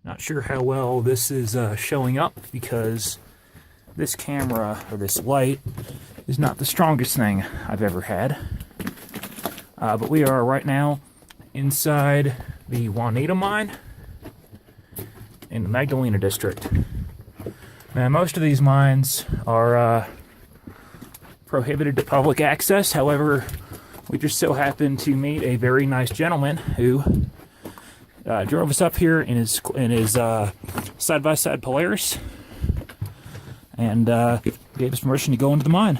Not sure how well this is showing up because this camera, or this light, is not the strongest thing I've ever had. But we are right now inside the Juanita mine in the Magdalena district. Now, most of these mines are prohibited to public access. However, we just so happened to meet a very nice gentleman who drove us up here in his side-by-side Polaris and gave us permission to go into the mine.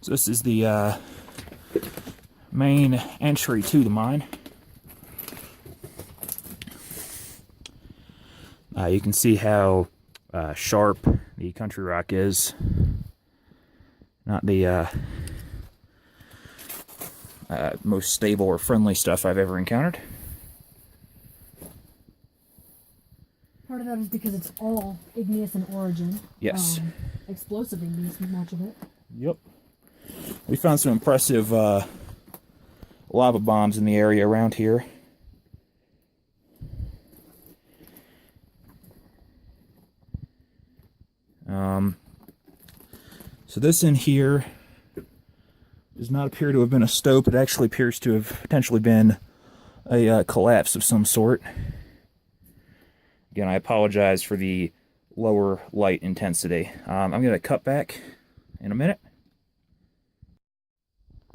So this is the main entry to the mine. You can see how sharp the country rock is. Not the most stable or friendly stuff I've ever encountered. Part of that is because it's all igneous in origin. Yes. Explosive igneous, much of it. Yep. We found some impressive lava bombs in the area around here. So this in here does not appear to have been a stope. It actually appears to have potentially been a collapse of some sort. Again, I apologize for the lower light intensity. I'm going to cut back in a minute.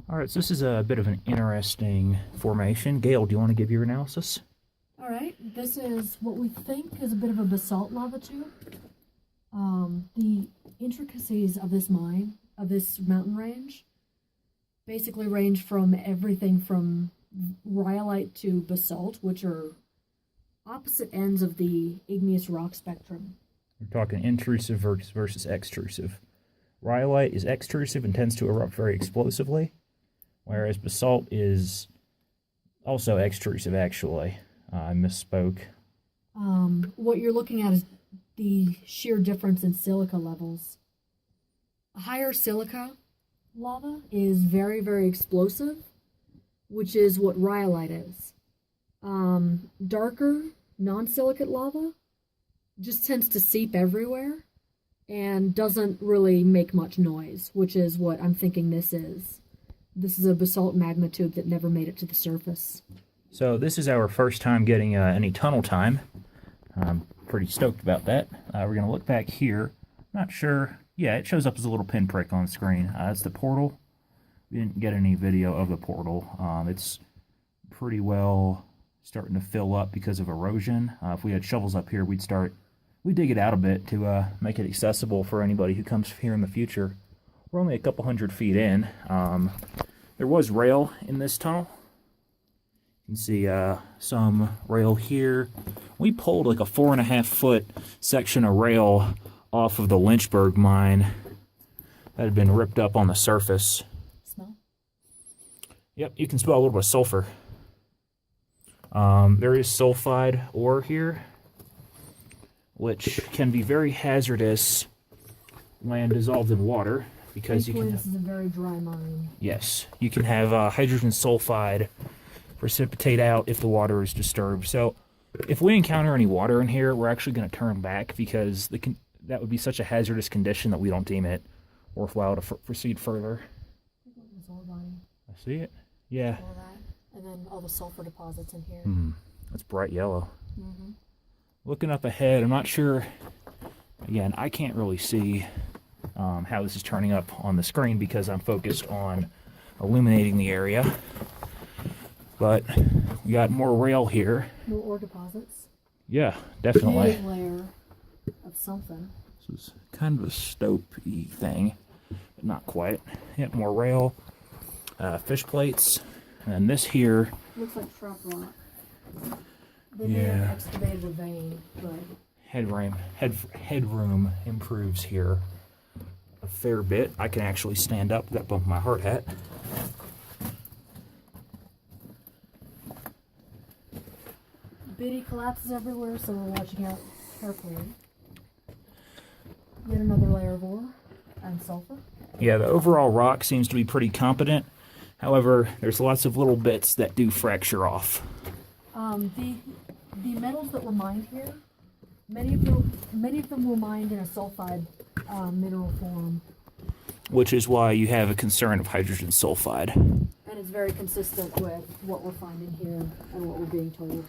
Alright, so this is a bit of an interesting formation. Gail, do you want to give your analysis? Alright, this is what we think is a bit of a basalt lava tube. The intricacies of this mine, of this mountain range, basically range from everything from rhyolite to basalt, which are opposite ends of the igneous rock spectrum. We're talking intrusive versus extrusive. Rhyolite is extrusive and tends to erupt very explosively, whereas basalt is also extrusive, actually. I misspoke. What you're looking at is the sheer difference in silica levels. Higher silica lava is very, very explosive, which is what rhyolite is. Darker, non-silicate lava just tends to seep everywhere and doesn't really make much noise, which is what I'm thinking this is. This is a basalt magma tube that never made it to the surface. So this is our first time getting any tunnel time. I'm pretty stoked about that. We're going to look back here. Not sure. Yeah, it shows up as a little pinprick on the screen. That's the portal. We didn't get any video of the portal. It's pretty well starting to fill up because of erosion. If we had shovels up here, we'd dig it out a bit to make it accessible for anybody who comes here in the future. We're only a couple hundred feet in. There was rail in this tunnel. You can see some rail here. We pulled like a 4.5-foot section of rail off of the Lynchburg mine that had been ripped up on the surface. Smell? Yep, you can smell a little bit of sulfur. There is sulfide ore here, which can be very hazardous when dissolved in water, because you can. This is a very dry mine. Yes, you can have hydrogen sulfide precipitate out if the water is disturbed. So, if we encounter any water in here, we're actually going to turn back because that would be such a hazardous condition that we don't deem it worthwhile to proceed further. I see it. Yeah. All that. And then all the sulfur deposits in here. That's bright yellow. Looking up ahead, I'm not sure. Again, I can't really see how this is turning up on the screen because I'm focused on illuminating the area. But we got more rail here. More ore deposits. Yeah, definitely. Big layer of something. This is kind of a stope-y thing, but not quite. Yep, more rail, fish plates, and this here looks like trap rock. They may have excavated a vein, but headroom improves here a fair bit. I can actually stand up. Got bumped my hard hat. Bitty collapses everywhere, so we're watching out carefully. Yet another layer of ore and sulfur. Yeah, the overall rock seems to be pretty competent. However, there's lots of little bits that do fracture off. the metals that were mined here, many of them were mined in a sulfide mineral form. Which is why you have a concern of hydrogen sulfide. And it's very consistent with what we're finding here and what we're being told.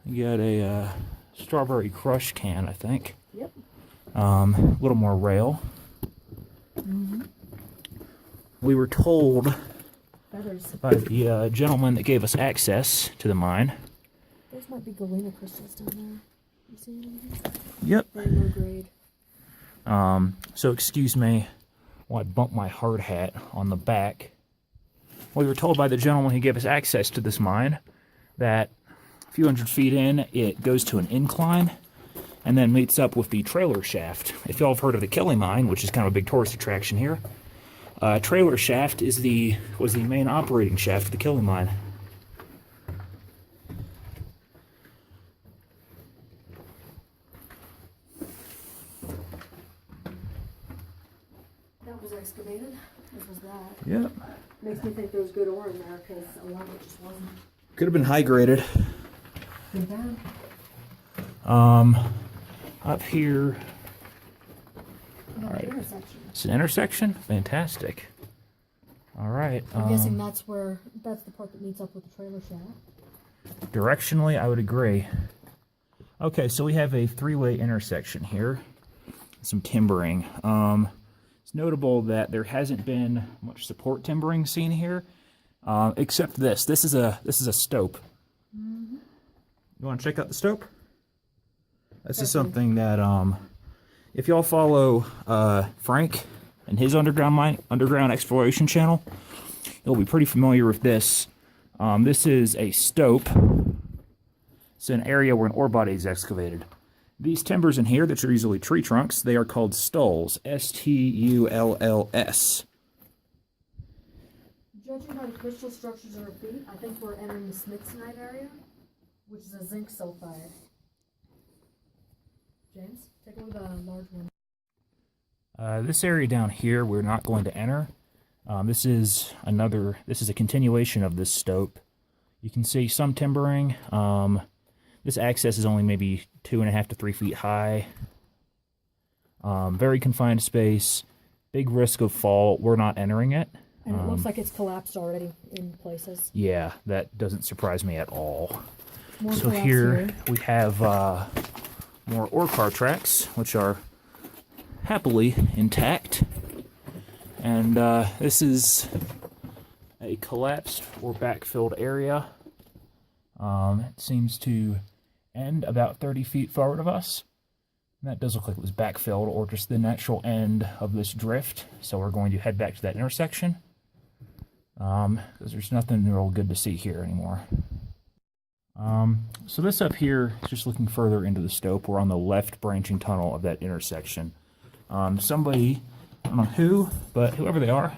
You got a strawberry crush can, I think. Yep. A little more rail. Mm-hmm. We were told Feathers. by the gentleman that gave us access to the mine. Those might be galena crystals down there. You see anything? Yep. Very low grade. So excuse me while I bump my hard hat on the back. We were told by the gentleman who gave us access to this mine that a few hundred feet in, it goes to an incline and then meets up with the trailer shaft. If y'all have heard of the Kelly mine, which is kind of a big tourist attraction here, trailer shaft was the main operating shaft of the Kelly mine. That was excavated. This was that. Yep. Makes me think there was good ore in there because a lot of it just wasn't. Could have been high graded. Pretty bad. Up here, Right. Intersection. it's an intersection. Fantastic. All right. I'm guessing that's the part that meets up with the trailer shaft. Directionally, I would agree. Okay, so we have a three-way intersection here. Some timbering. It's notable that there hasn't been much support timbering seen here, except this. This is a stope. Mm-hmm. You want to check out the stope? This is something that, if y'all follow Frank and his underground exploration channel, you'll be pretty familiar with this. This is a stope. It's an area where an ore body is excavated. These timbers in here that are usually tree trunks, they are called stulls. S-T-U-L-L-S. Judging by the crystal structures on our feet, I think we're entering the smithsonite area, which is a zinc sulfide. James, take a look at the large one. This area down here we're not going to enter. This is a continuation of this stope. You can see some timbering. This access is only maybe 2.5 to 3 feet high. Very confined space. Big risk of fall. We're not entering it. And it looks like it's collapsed already in places. Yeah, that doesn't surprise me at all. More So here we have more ore car tracks, which are happily intact. And this is a collapsed or backfilled area. It seems to end about 30 feet forward of us. And that does look like it was backfilled or just the natural end of this drift. So we're going to head back to that intersection. Because there's nothing real good to see here anymore. So this up here is just looking further into the stope. We're on the left branching tunnel of that intersection. Somebody, I don't know who, but whoever they are,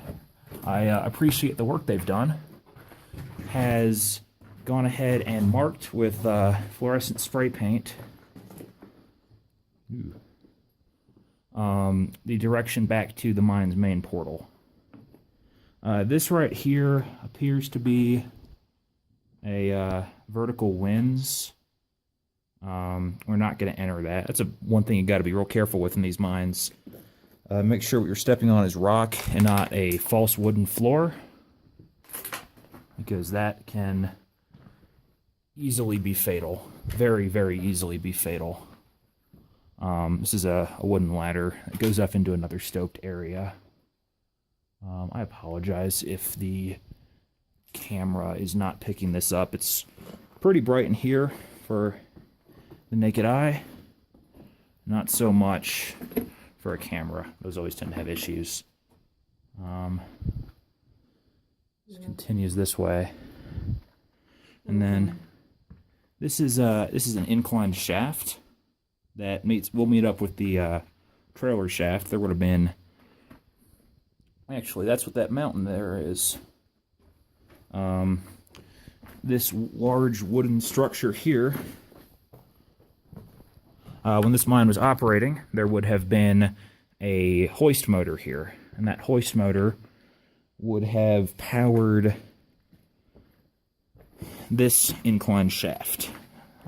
I appreciate the work they've done, has gone ahead and marked with fluorescent spray paint the direction back to the mine's main portal. This right here appears to be a vertical winze. We're not going to enter that. That's one thing you got to be real careful with in these mines. Make sure what you're stepping on is rock and not a false wooden floor, because that can easily be fatal. Very, very easily be fatal. This is a wooden ladder. It goes up into another stoped area. I apologize if the camera is not picking this up. It's pretty bright in here for the naked eye. Not so much for a camera. Those always tend to have issues. Just continues this way. And then this is an inclined shaft that will meet up with the trailer shaft. There would have been, actually, that's what that mountain there is. This large wooden structure here, when this mine was operating, there would have been a hoist motor here, and that hoist motor would have powered this inclined shaft.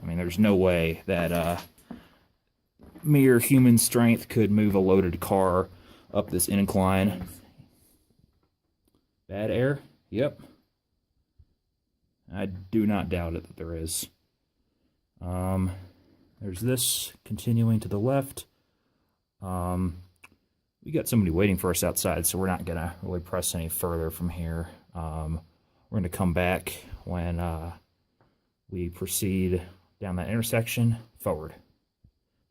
mean, there's no way that mere human strength could move a loaded car up this incline. Bad air? Yep. I do not doubt it that there is. There's this continuing to the left. We got somebody waiting for us outside, so we're not going to really press any further from here. We're going to come back when we proceed down that intersection forward.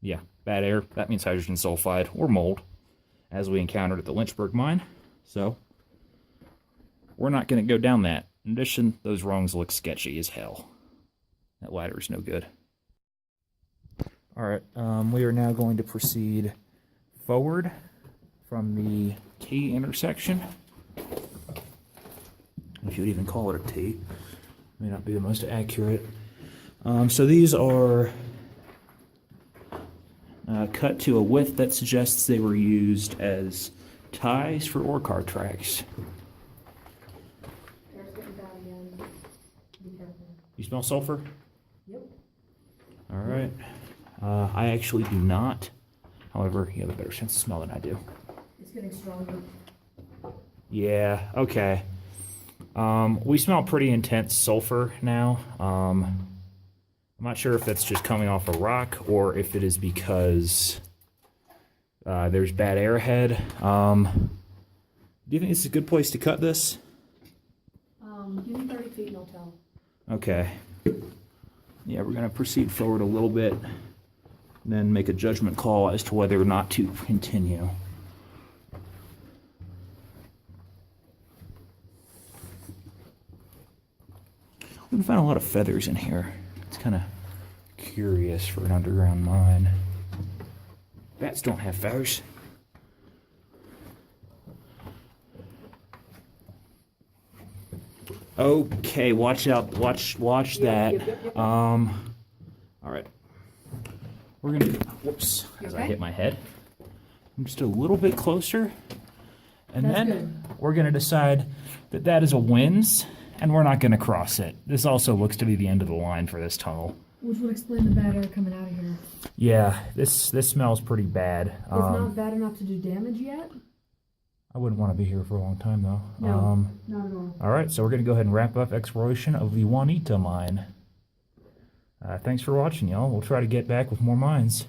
Yeah, bad air. That means hydrogen sulfide or mold, as we encountered at the Lynchburg mine. So we're not going to go down that. In addition, those rungs look sketchy as hell. That ladder is no good. Alright, we are now going to proceed forward from the T intersection. If you would even call it a T. May not be the most accurate. So these are cut to a width that suggests they were used as ties for ore car tracks. You smell sulfur? Yep. Alright. I actually do not. However, you have a better sense of smell than I do. It's getting stronger. Yeah, okay. We smell pretty intense sulfur now. I'm not sure if that's just coming off a rock or if it is because there's bad air ahead. Do you think this is a good place to cut this? Give me 30 feet and I'll tell. Okay. Yeah, we're going to proceed forward a little bit and then make a judgment call as to whether or not to continue. We found a lot of feathers in here. It's kind of curious for an underground mine. Bats don't have feathers. Okay, watch out. Watch that. All right. We're gonna. Whoops! As I hit my head, I'm just a little bit closer, and then we're gonna decide that that is a winze, and we're not gonna cross it. This also looks to be the end of the line for this tunnel. Which would explain the bad air coming out of here. Yeah, this smells pretty bad. It's not bad enough to do damage yet. I wouldn't want to be here for a long time, though. No, not at all. All right, so we're going to go ahead and wrap up exploration of the Juanita mine. Thanks for watching, y'all. We'll try to get back with more mines.